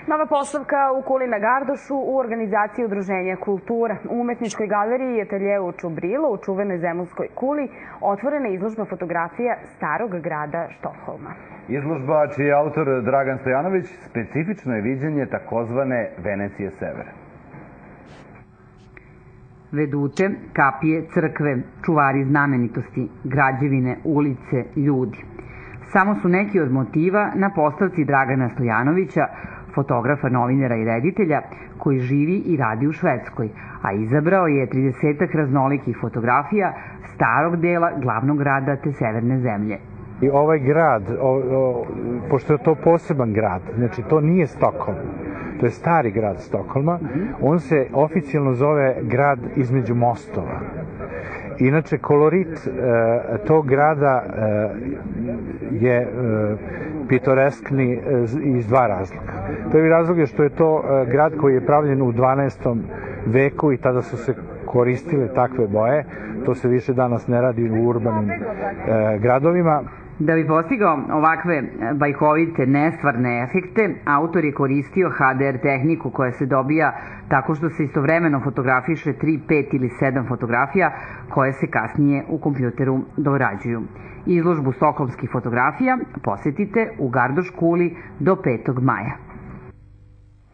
Nova postavka u Kuli na Gardošu u organizaciji Udruženja Kultura. U umetničkoj galeriji i ateljeu Čubrilo u čuvenoj Zemunskoj kuli otvorena je izložba fotografija starog grada Štokholma. Izložba, čiji je autor Dragan Stojanović, specifično je viđenje takozvane Venecije severa. Vedute, kapije, crkve, čuvari znamenitosti, građevine, ulice, ljudi. Samo su neki od motiva na postavci Dragana Stojanovića, fotografa, novinara i reditelja, koji živi i radi u Švedskoj, a izabrao je 30-ak raznolikih fotografija starog dela glavnog grada te severne zemlje. I ovaj grad, pošto je to poseban grad, znači to nije Stokholm, to je stari grad Stokholma, on se oficijalno zove grad između mostova. Inače, kolorit tog grada je pitoreskni iz dva razloga. Prvi razlog je što je to grad koji je pravljen u 12. veku i tada su se koristile takve boje. To se više danas ne radi u urbanim gradovima. Da bi postigao ovakve bajkovite, nestvarne efekte, autor je koristio HDR tehniku koja se dobija tako što se istovremeno fotografiše 3, 5 ili 7 fotografija koje se kasnije u kompjuteru dorađuju. Izložbu stokholmskih fotografija posetite u Gardoš Kuli do 5. maja.